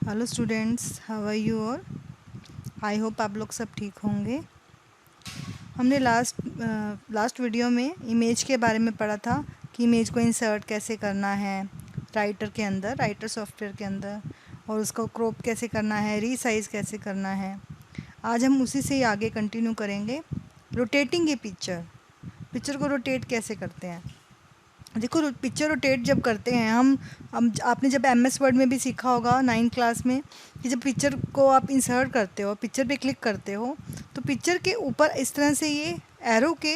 Hello students, how are you all. I hope आप लोग सब ठीक होंगे। हमने लास्ट वीडियो में इमेज के बारे में पढ़ा था कि इमेज को इंसर्ट कैसे करना है राइटर सॉफ्टवेयर के अंदर, और उसको क्रॉप कैसे करना है, रीसाइज कैसे करना है। आज हम उसी से ही आगे कंटिन्यू करेंगे। रोटेटिंग ए पिक्चर को रोटेट कैसे करते हैं। देखो, पिक्चर रोटेट जब करते हैं हम आपने जब MS वर्ड में भी सीखा होगा 9th क्लास में कि जब पिक्चर को आप इंसर्ट करते हो, पिक्चर पे क्लिक करते हो, तो पिक्चर के ऊपर इस तरह से ये एरो के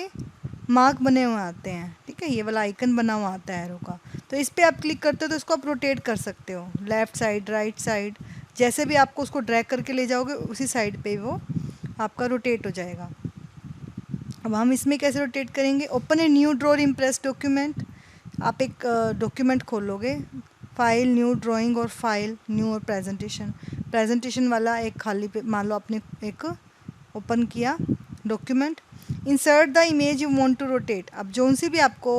मार्क बने हुए आते हैं। ठीक है, ये वाला आइकन बना हुआ आता है एरो का। तो इस पर आप क्लिक करते हो तो इसको आप रोटेट कर सकते हो, लेफ़्ट साइड, राइट साइड, जैसे भी आपको उसको ड्रैग करके ले जाओगे उसी साइड पे वो आपका रोटेट हो जाएगा। अब हम इसमें कैसे रोटेट करेंगे। Open a new drawer impress document. आप एक डॉक्यूमेंट खोलोगे, फाइल, न्यू ड्राइंग, और फाइल, न्यू, और प्रेजेंटेशन वाला एक खाली पे मान लो आपने एक ओपन किया document. Insert the image you want to rotate. अब जोन सी भी आपको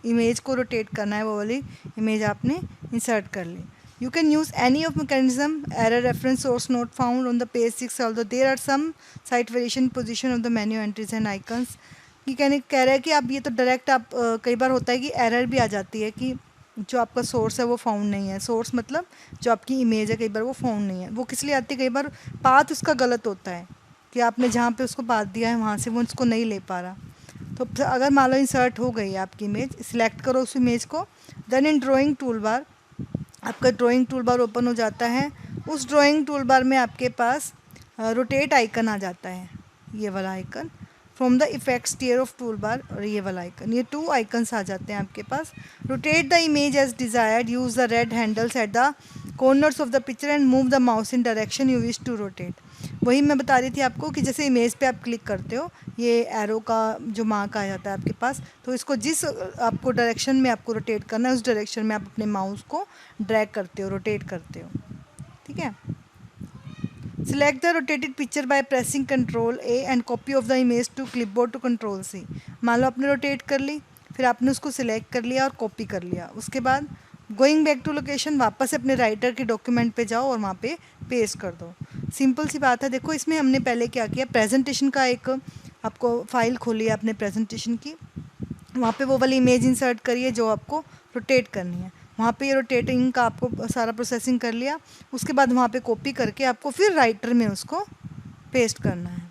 इमेज को रोटेट करना है वो वाली इमेज आपने इंसर्ट कर ली। You can use any of mechanism, error, reference, source not found on the page 6, although there are some site variation position of the menu entries and icons। कि कहने कह रहा है कि आप ये तो डायरेक्ट आप कई बार होता है कि एरर भी आ जाती है कि जो आपका सोर्स है वो फाउंड नहीं है। सोर्स मतलब जो आपकी इमेज है, कई बार वो फाउंड नहीं है। वो किस लिए आती है, कई बार पाथ उसका गलत होता है कि आपने जहाँ पे उसको पाथ दिया है वहाँ से वो उसको नहीं ले पा रहा। तो अगर मान लो इंसर्ट हो गई है आपकी इमेज, सिलेक्ट करो उस इमेज को। देन इन ड्राइंग टूल बार आपका ड्राइंग टूल बार ओपन हो जाता है। उस ड्राइंग टूल बार में आपके पास रोटेट आइकन आ जाता है, ये वाला icon. From the effects tear off tool bar, और ये वाला आइकन, ये 2 आइकन्स आ जाते हैं आपके पास। Rotate the image as desired, use the red handles at the corners of the picture and move the mouse in direction you wish to rotate. वही मैं बता रही थी आपको कि जैसे इमेज पे आप क्लिक करते हो, ये एरो का जो मार्क आ जाता है आपके पास, तो इसको जिस आपको डायरेक्शन में आपको रोटेट करना है उस डायरेक्शन में आप अपने माउस को ड्रैग करते हो, रोटेट करते हो। ठीक है। Select the rotated picture by pressing Ctrl A and copy of the image to clipboard to Ctrl C। मान लो आपने रोटेट कर ली, फिर आपने उसको सिलेक्ट कर लिया और कॉपी कर लिया। उसके बाद गोइंग बैक टू लोकेशन, वापस अपने राइटर के डॉक्यूमेंट पे जाओ और वहाँ पे पेस्ट कर दो। सिंपल सी बात है। देखो, इसमें हमने पहले क्या किया, प्रेजेंटेशन का एक आपको फाइल खोली है अपने प्रेजेंटेशन की, वहाँ पे वो वाली इमेज इंसर्ट करिए जो आपको रोटेट करनी है। वहाँ पे ये रोटेटिंग का आपको सारा प्रोसेसिंग कर लिया। उसके बाद वहाँ पे कॉपी करके आपको फिर राइटर में उसको पेस्ट करना है।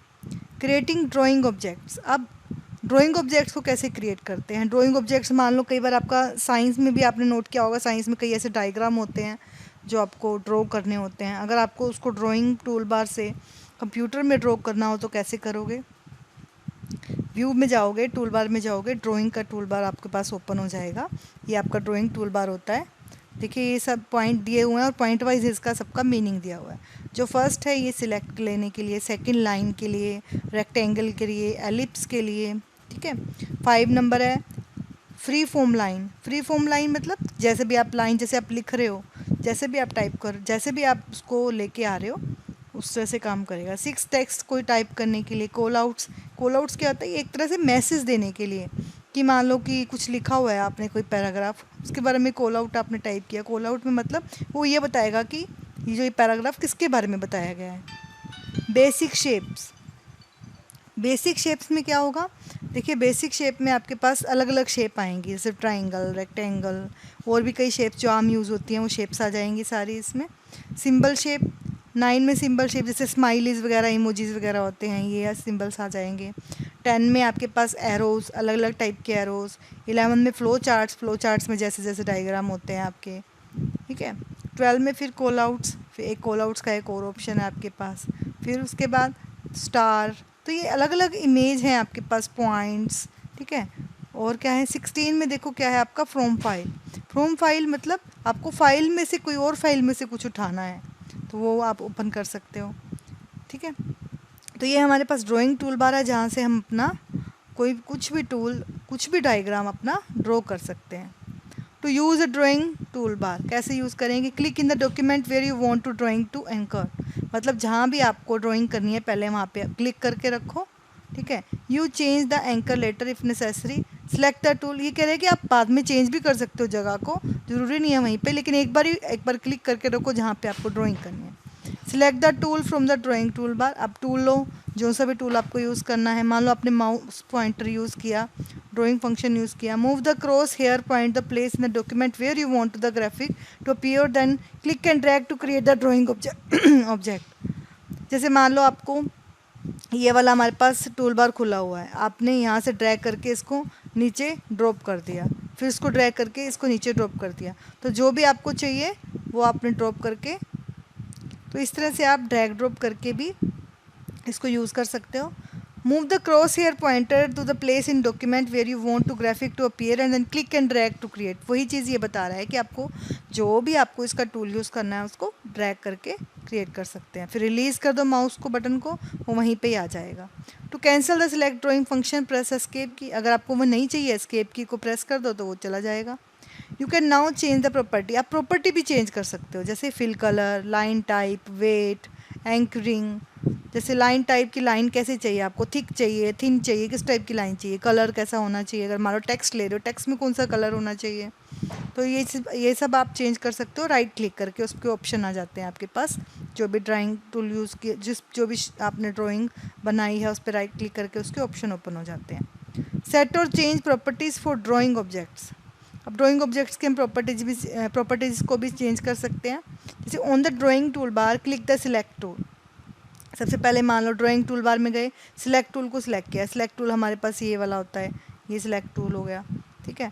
Creating drawing objects. अब ड्राइंग ऑब्जेक्ट्स को कैसे क्रिएट करते हैं। ड्राइंग ऑब्जेक्ट्स मान लो कई बार आपका साइंस में भी आपने नोट किया होगा, साइंस में कई ऐसे डायग्राम होते हैं जो आपको ड्रॉ करने होते हैं। अगर आपको उसको ड्राइंग टूल बार से कंप्यूटर में ड्रॉ करना हो तो कैसे करोगे। व्यू में जाओगे, टूल बार में जाओगे, ड्राइंग का टूल बार आपके पास ओपन हो जाएगा। ये आपका ड्राइंग टूल बार होता है। देखिए, ये सब पॉइंट दिए हुए हैं और पॉइंट वाइज इसका सबका मीनिंग दिया हुआ है। जो फर्स्ट है ये सिलेक्ट लेने के लिए, सेकंड लाइन के लिए, रेक्टेंगल के लिए, एलिप्स के लिए। ठीक है। 5 नंबर है free form line. Free form line मतलब जैसे भी आप लाइन, जैसे आप लिख रहे हो, जैसे भी आप टाइप कर, जैसे भी आप उसको लेके आ रहे हो उस तरह से काम करेगा। 6 टेक्स्ट कोई टाइप करने के लिए। कॉल आउट्स, कॉल आउट्स क्या होता है, एक तरह से मैसेज देने के लिए कि मान लो कि कुछ लिखा हुआ है आपने, कोई पैराग्राफ, उसके बारे में कॉल आउट आपने टाइप किया। कॉल आउट में मतलब वो ये बताएगा कि ये जो ये पैराग्राफ किसके बारे में बताया गया है। Basic shapes. बेसिक शेप्स में क्या होगा, देखिए बेसिक शेप में आपके पास अलग अलग शेप आएंगी, जैसे ट्राइंगल, रेक्टेंगल, और भी कई शेप्स जो आम यूज़ होती हैं वो शेप्स आ जाएंगी सारी इसमें। सिंबल शेप, 9 में सिंबल शेप जैसे स्माइलीज वगैरह, इमोजीज वगैरह होते हैं, ये सिंबल्स आ जाएंगे। 10 में आपके पास एरोज़, अलग अलग टाइप के एरोज़। 11 में फ्लो चार्ट्स, फ्लो चार्ट्स में जैसे जैसे डायग्राम होते हैं आपके। ठीक है। 12 में फिर कॉल आउट्स, फिर एक कॉल आउट्स का एक और ऑप्शन है आपके पास। फिर उसके बाद स्टार। तो ये अलग अलग इमेज हैं आपके पास, पॉइंट्स। ठीक है। और क्या है 16 में, देखो क्या है आपका फ्रॉम फाइल। फ्रॉम फाइल मतलब आपको फाइल में से कोई और फाइल में से कुछ उठाना है तो वो आप ओपन कर सकते हो। ठीक है। तो ये हमारे पास ड्राइंग टूल बार है जहाँ से हम अपना कोई कुछ भी टूल, कुछ भी डायग्राम अपना ड्रॉ कर सकते हैं। To use a drawing tool bar कैसे यूज़ करेंगे। Click in the document where you want to drawing to anchor. मतलब जहाँ भी आपको ड्राइंग करनी है पहले वहाँ पे क्लिक करके रखो। ठीक है। You change the anchor letter if necessary. Select the tool, ये कह रहे हैं कि आप बाद में चेंज भी कर सकते हो जगह को, ज़रूरी नहीं है वहीं पे, लेकिन एक बार क्लिक करके रखो जहाँ पे आपको ड्राइंग करनी है। Select the tool from the drawing tool बार, अब टूल लो, जो सा भी टूल आपको यूज़ करना है। मान लो आपने माउस पॉइंटर यूज़ किया, ड्राइंग फंक्शन यूज़ किया। Move the cross hair point the place in the document where you want the graphic to appear, then click and drag to create the drawing object. जैसे मान लो आपको ये वाला हमारे पास tool bar खुला हुआ है, आपने यहाँ से ड्रैग करके इसको नीचे ड्रॉप कर दिया, फिर इसको ड्रैग करके इसको नीचे ड्रॉप कर दिया, तो जो भी आपको चाहिए वो आपने ड्रॉप करके, तो इस तरह से आप ड्रैग ड्रॉप करके भी इसको यूज़ कर सकते हो। Move the cross hair pointer to the place in document where you want to graphic to appear and then click and drag to create. वही चीज़ ये बता रहा है कि आपको जो भी आपको इसका टूल यूज़ करना है उसको ड्रैग करके क्रिएट कर सकते हैं। फिर रिलीज़ कर दो माउस को, बटन को, वो वहीं पे ही आ जाएगा। To cancel the select drawing function press escape की, अगर आपको वो नहीं चाहिए एस्केप की को प्रेस कर दो तो वो चला जाएगा। You can now change the property, आप प्रॉपर्टी भी चेंज कर सकते हो, जैसे fill colour, line type, weight, anchoring. जैसे लाइन टाइप की लाइन कैसे चाहिए आपको, थिक चाहिए, थिन चाहिए, किस टाइप की लाइन चाहिए, कलर कैसा होना चाहिए, अगर मान लो टेक्स्ट ले रहे हो टेक्स्ट में कौन सा कलर होना चाहिए, तो ये सब आप चेंज कर सकते हो। राइट क्लिक करके उसके ऑप्शन आ जाते हैं आपके पास, जो भी ड्राइंग टूल यूज़ किए, जो भी आपने ड्राइंग बनाई है उस पर राइट क्लिक करके उसके ऑप्शन ओपन हो जाते हैं। सेट और change properties for drawing objects, अब ड्राइंग ऑब्जेक्ट्स के हम प्रॉपर्टीज़ को भी चेंज कर सकते हैं। जैसे on the drawing tool bar click the select tool, सबसे पहले मान लो ड्राइंग टूल बार में गए, सिलेक्ट टूल को सिलेक्ट किया, सिलेक्ट टूल हमारे पास ये वाला होता है, ये सिलेक्ट टूल हो गया, ठीक है,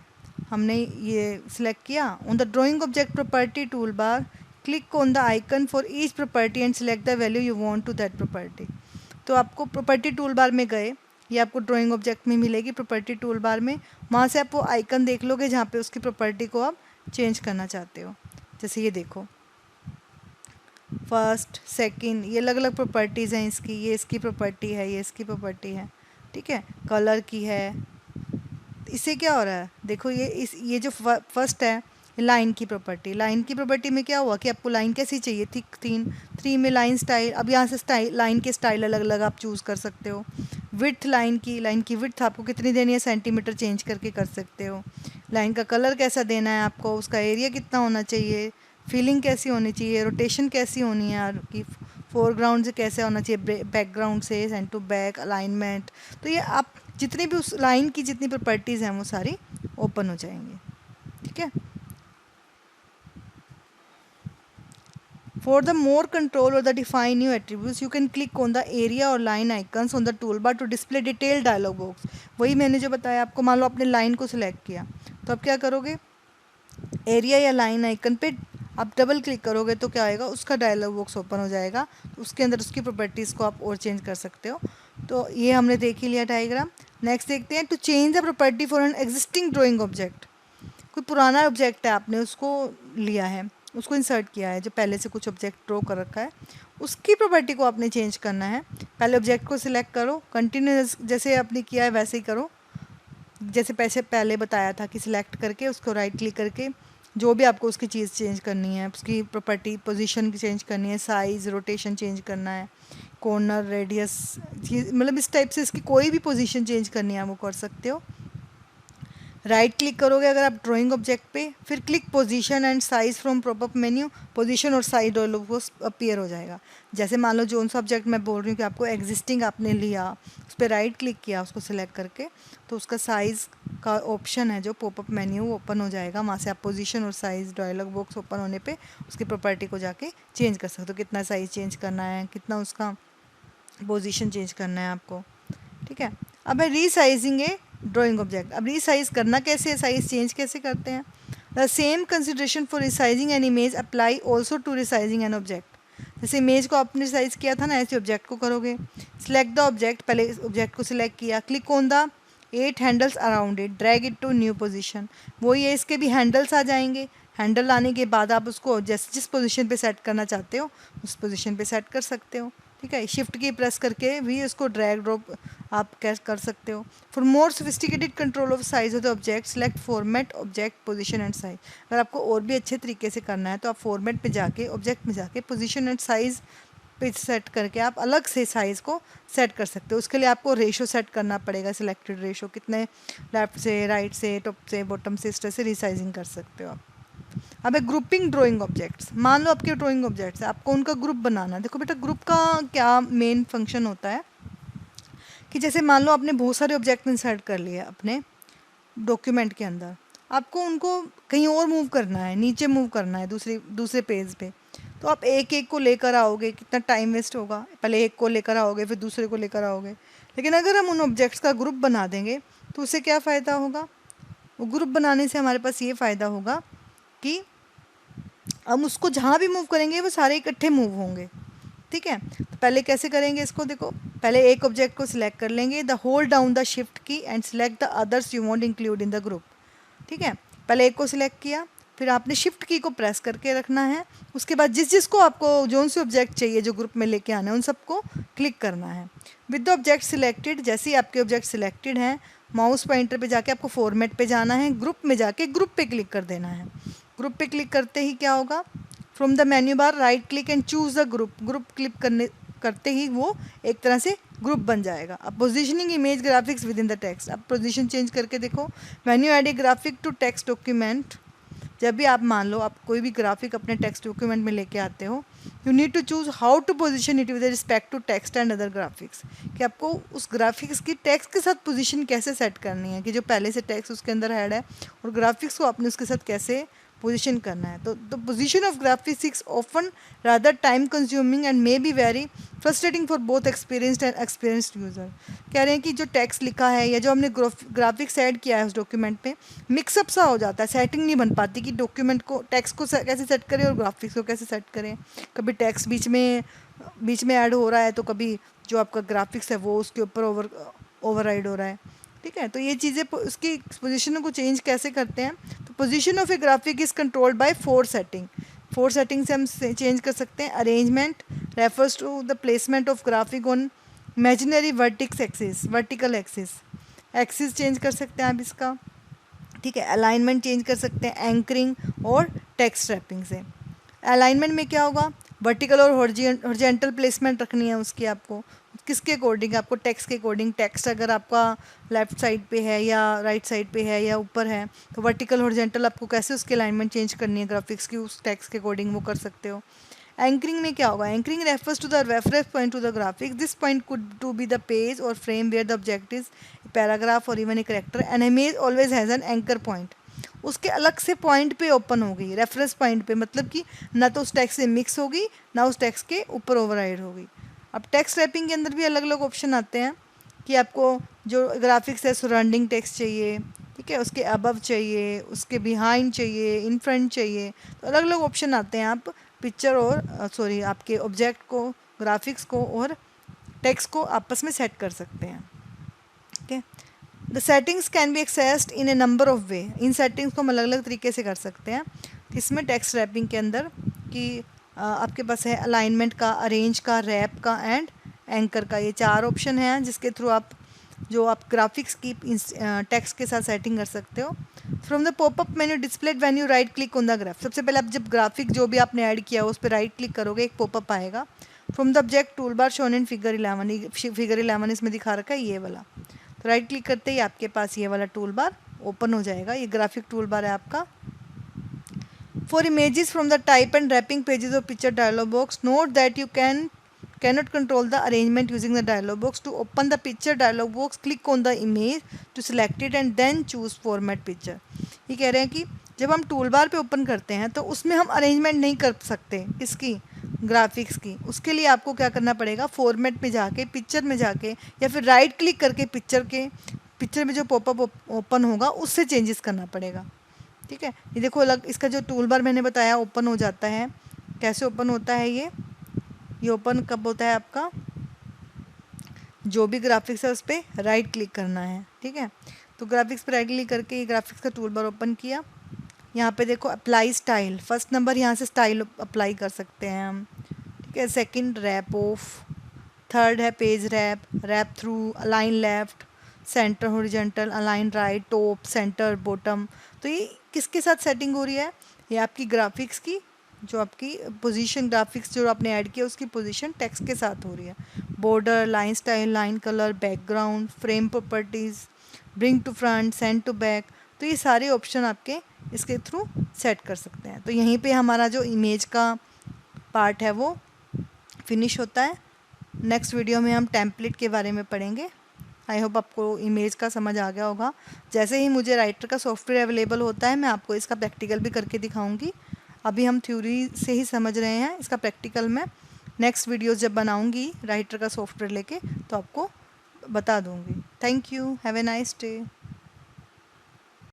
हमने ये सिलेक्ट किया। On the drawing object property tool bar click on the icon for each property and select the value you want to that property. तो आपको प्रॉपर्टी टूल बार में गए, ये आपको ड्राइंग ऑब्जेक्ट में मिलेगी प्रॉपर्टी टूल बार में, वहाँ से आप वो आइकन देख लोगे जहाँ पे उसकी प्रॉपर्टी को आप चेंज करना चाहते हो। जैसे ये देखो फर्स्ट, सेकंड, ये अलग अलग प्रॉपर्टीज़ हैं इसकी, ये इसकी प्रॉपर्टी है, ये इसकी प्रॉपर्टी है, ठीक है, कलर की है। इससे क्या हो रहा है, देखो ये जो फर्स्ट है लाइन की प्रॉपर्टी, लाइन की प्रॉपर्टी में क्या हुआ कि आपको लाइन कैसी चाहिए, थिक, थिन, थ्री में लाइन स्टाइल, अब यहाँ से स्टाइल, लाइन के स्टाइल अलग अलग आप चूज़ कर सकते हो। विड्थ, लाइन की विड्थ आपको कितनी देनी है, सेंटीमीटर चेंज करके कर सकते हो। लाइन का कलर कैसा देना है आपको, उसका एरिया कितना होना चाहिए, फीलिंग कैसी होनी चाहिए, रोटेशन कैसी होनी है आपकी, फोरग्राउंड से कैसे होना चाहिए, बैकग्राउंड से, सेंटर टू बैक, अलाइनमेंट। तो ये आप जितनी भी उस लाइन की जितनी प्रॉपर्टीज़ हैं वो सारी ओपन हो जाएंगी, ठीक है। For the more control or the define new attributes, you can click on the area or line icons on the toolbar to display detailed dialog box। वही मैंने जो बताया आपको, मान लो आपने लाइन को सिलेक्ट किया तो आप क्या करोगे, एरिया या लाइन आइकन पे आप डबल क्लिक करोगे तो क्या आएगा, उसका डायलॉग बॉक्स ओपन हो जाएगा, तो उसके अंदर उसकी प्रॉपर्टीज़ को आप और चेंज कर सकते हो। तो ये हमने देख ही लिया डायग्राम। नेक्स्ट देखते हैं, to change the property for an existing drawing object. कोई पुराना ऑब्जेक्ट है, आपने उसको लिया है, उसको इंसर्ट किया है, जो पहले से कुछ ऑब्जेक्ट ड्रॉ कर रखा है, उसकी प्रॉपर्टी को आपने चेंज करना है। पहले ऑब्जेक्ट को सिलेक्ट करो, कंटिन्यूस जैसे आपने किया है वैसे ही करो, जैसे पहले बताया था कि सिलेक्ट करके उसको राइट क्लिक करके जो भी आपको उसकी चीज़ चेंज करनी है, उसकी प्रॉपर्टी, पोजीशन चेंज करनी है, साइज़, रोटेशन चेंज करना है, कॉर्नर, रेडियस, मतलब इस टाइप से इसकी कोई भी पोजीशन चेंज करनी है वो कर सकते हो। राइट क्लिक करोगे अगर आप ड्राइंग ऑब्जेक्ट पे, फिर click position and size from popup menu, position और साइज डायलॉग बॉक्स अपीयर हो जाएगा। जैसे मान लो जो सा ऑब्जेक्ट मैं बोल रही हूँ कि आपको एग्जिस्टिंग आपने लिया, उस पर राइट क्लिक किया उसको सिलेक्ट करके, तो उसका साइज़ का ऑप्शन है जो पॉपअप मेन्यू ओपन हो जाएगा, वहाँ से आप पोजीशन और साइज़ डायलॉग बॉक्स ओपन होने पे उसकी प्रॉपर्टी को जाके चेंज कर सकते हो, कितना साइज़ चेंज करना है, कितना उसका पोजीशन चेंज करना है आपको, ठीक है। अब है रीसाइजिंग ए ड्राइंग ऑब्जेक्ट। अब रीसाइज करना कैसे है, साइज चेंज कैसे करते हैं। The same consideration for resizing an image apply also to resizing an object. जैसे इमेज को आपने साइज किया था ना, ऐसे ऑब्जेक्ट को करोगे। सिलेक्ट द ऑब्जेक्ट, पहले ऑब्जेक्ट को सिलेक्ट किया, click on the 8 handles around it, drag it to new position. वही है, इसके भी हैंडल्स आ जाएंगे। हैंडल आने के बाद आप उसको जिस पोजीशन पे सेट करना चाहते हो उस पोजीशन पे सेट कर सकते हो, ठीक है। शिफ्ट की प्रेस करके भी उसको ड्रैग ड्रॉप आप कैसे कर सकते हो। For more sophisticated control of size of the object, select format, object, position and size. अगर आपको और भी अच्छे तरीके से करना है तो आप फॉर्मेट पे जाके, ऑब्जेक्ट में जाके पोजीशन एंड साइज पे सेट करके आप अलग से साइज़ को सेट कर सकते हो। उसके लिए आपको रेशो सेट करना पड़ेगा, सिलेक्टेड रेशो, कितने लेफ़्ट से, राइट से, टॉप से, बॉटम से, इस तरह से रिसाइजिंग कर सकते हो आप। अब है ग्रुपिंग ड्राइंग ऑब्जेक्ट्स। मान लो आपके ड्राइंग ऑब्जेक्ट्स है, आपको उनका ग्रुप बनाना है। देखो बेटा, ग्रुप का क्या मेन फंक्शन होता है कि जैसे मान लो आपने बहुत सारे ऑब्जेक्ट इंसर्ट कर लिए अपने डॉक्यूमेंट के अंदर, आपको उनको कहीं और मूव करना है, नीचे मूव करना है दूसरे पेज पे, तो आप एक एक को लेकर आओगे, कितना टाइम वेस्ट होगा। पहले एक को लेकर आओगे, फिर दूसरे को लेकर आओगे। लेकिन अगर हम उन ऑब्जेक्ट्स का ग्रुप बना देंगे तो उससे क्या फ़ायदा होगा? वो ग्रुप बनाने से हमारे पास ये फ़ायदा होगा कि हम उसको जहाँ भी मूव करेंगे वो सारे इकट्ठे मूव होंगे। ठीक है, तो पहले कैसे करेंगे इसको, देखो पहले एक ऑब्जेक्ट को सिलेक्ट कर लेंगे, the hold down the shift key and select the others you want include in the group. ठीक है, पहले एक को सिलेक्ट किया, फिर आपने शिफ्ट की को प्रेस करके रखना है। उसके बाद जिस जिसको आपको जो से ऑब्जेक्ट चाहिए जो ग्रुप में लेके आना है उन सबको क्लिक करना है। विद द ऑब्जेक्ट सिलेक्टेड, जैसे ही आपके ऑब्जेक्ट सिलेक्टेड हैं, माउस पॉइंटर पे जाके आपको फॉर्मेट पे जाना है, ग्रुप में जाके ग्रुप पे क्लिक कर देना है। ग्रुप पे क्लिक करते ही क्या होगा, from the menu bar right click and choose the group. Group click करते ही वो एक तरह से ग्रुप बन जाएगा। अब positioning image graphics within the text, अब पोजीशन चेंज करके देखो, when you add a graphic to text document, जब भी आप मान लो आप कोई भी ग्राफिक अपने टेक्स्ट डॉक्यूमेंट में लेके आते हो, you need to choose how to position it with respect to text and other graphics, कि आपको उस ग्राफिक्स की टेक्स्ट के साथ पोजीशन कैसे सेट करनी है, कि जो पहले से टेक्स्ट उसके अंदर ऐड है और ग्राफिक्स को आपने उसके साथ कैसे पोजीशन करना है। तो the position of graphics often rather time consuming and may be very frustrating for both experienced and experienced user. कह रहे हैं कि जो टेक्स्ट लिखा है या जो हमने ग्राफिक्स ऐड किया है उस डॉक्यूमेंट पे, मिक्सअप सा हो जाता है, सेटिंग नहीं बन पाती कि डॉक्यूमेंट को, टेक्स्ट को कैसे सेट करें और ग्राफिक्स को कैसे सेट करें। कभी टेक्स्ट बीच में ऐड हो रहा है, तो कभी जो आपका ग्राफिक्स है वो उसके ऊपर ओवरराइड हो रहा है। ठीक है, तो ये चीज़ें उसकी पोजीशन को चेंज कैसे करते हैं, तो position of a graphic is controlled by 4 setting. 4 setting से हम चेंज कर सकते हैं। Arrangement refers to the placement of graphic on imaginary vertical axis change कर सकते हैं आप इसका। ठीक है, अलाइनमेंट चेंज कर सकते हैं एंकरिंग और टेक्स्ट रैपिंग से। अलाइनमेंट में क्या होगा, वर्टिकल और हॉरिजॉन्टल प्लेसमेंट रखनी है उसकी आपको, किसके अकॉर्डिंग, आपको टेक्स्ट के अकॉर्डिंग। टेक्स्ट अगर आपका लेफ़्ट साइड पे है या राइट साइड पे है या ऊपर है, तो वर्टिकल हॉरिजॉन्टल आपको कैसे उसकी अलाइनमेंट चेंज करनी है ग्राफिक्स की, उस टेक्स्ट के अकॉर्डिंग वो कर सकते हो। एंकरिंग में क्या होगा, anchoring refers to the reference point to the graphics. This point could to be the page और frame where the object is paragraph और even a character. An image always has an anchor point, उसके अलग से point पे open होगी, reference point पे, मतलब कि ना तो उस टेक्स्ट से मिक्स होगी ना उस टेक्स्ट के ऊपर ओवरराइड होगी। अब टेक्स्ट रैपिंग के अंदर भी अलग अलग ऑप्शन आते हैं कि आपको जो ग्राफिक्स है सराउंडिंग टेक्स्ट चाहिए, ठीक है, उसके अबव चाहिए, उसके बिहाइंड चाहिए, इन फ्रंट चाहिए, तो अलग अलग ऑप्शन आते हैं। आप पिक्चर और आपके ऑब्जेक्ट को, ग्राफिक्स को और टेक्स्ट को आपस में सेट कर सकते हैं। ठीक है, the settings can be accessed in A number of way. In settings को हम अलग अलग तरीके से कर सकते हैं। इसमें टेक्स्ट रैपिंग के अंदर कि आपके पास है अलाइनमेंट का, अरेंज का, रैप का एंड एंकर का, ये 4 ऑप्शन हैं जिसके थ्रू आप ग्राफिक्स की टेक्स्ट के साथ सेटिंग कर सकते हो। From the popup menu displayed when you right click on the graph, सबसे पहले आप जब ग्राफिक जो भी आपने ऐड किया हो उस पर राइट क्लिक करोगे, एक पॉपअप आएगा। From the object tool bar shown in figure 11, figure 11 इसमें दिखा रखा है ये वाला, तो राइट क्लिक करते ही आपके पास ये वाला टूल बार ओपन हो जाएगा। ये ग्राफिक टूल बार है आपका। For images from the type and wrapping pages of picture dialog box, note that you cannot control the arrangement using the dialog box. To open the picture dialog box, click on the image to select it and then choose format picture. ये कह रहे हैं कि जब हम tool bar पे open करते हैं तो उसमें हम अरेंजमेंट नहीं कर सकते इसकी ग्राफिक्स की। उसके लिए आपको क्या करना पड़ेगा, फॉर्मेट में जाके, पिक्चर में जाके, या फिर राइट क्लिक करके पिक्चर में जो पॉपअप ओपन होगा उससे चेंजेस करना पड़ेगा। ठीक है, ये देखो अलग इसका जो टूल बार मैंने बताया ओपन हो जाता है। कैसे ओपन होता है ये ओपन कब होता है, आपका जो भी ग्राफिक्स है उस पर राइट क्लिक करना है। ठीक है, तो ग्राफिक्स पर राइट क्लिक करके ये ग्राफिक्स का टूल बार ओपन किया। यहाँ पे देखो अप्लाई स्टाइल, फर्स्ट नंबर यहाँ से स्टाइल अप्लाई कर सकते हैं हम। ठीक है, सेकंड रैप ऑफ, थर्ड है page wrap through, align left, centre horizontal, align right, top, centre, bottom. तो ये किसके साथ सेटिंग हो रही है, ये आपकी ग्राफिक्स की जो आपकी पोजीशन ग्राफिक्स जो आपने ऐड किया उसकी पोजीशन टेक्स्ट के साथ हो रही है। Border, line style, line colour, background, frame properties, bring to front, send to back, तो ये सारे ऑप्शन आपके इसके थ्रू सेट कर सकते हैं। तो यहीं पे हमारा जो इमेज का पार्ट है वो फिनिश होता है। नेक्स्ट वीडियो में हम टेम्पलेट के बारे में पढ़ेंगे। आई होप आपको इमेज का समझ आ गया होगा। जैसे ही मुझे राइटर का सॉफ्टवेयर अवेलेबल होता है मैं आपको इसका प्रैक्टिकल भी करके दिखाऊंगी। अभी हम थ्योरी से ही समझ रहे हैं, इसका प्रैक्टिकल मैं नेक्स्ट वीडियोस जब बनाऊंगी राइटर का सॉफ्टवेयर लेके तो आपको बता दूंगी। Thank you, have a nice day.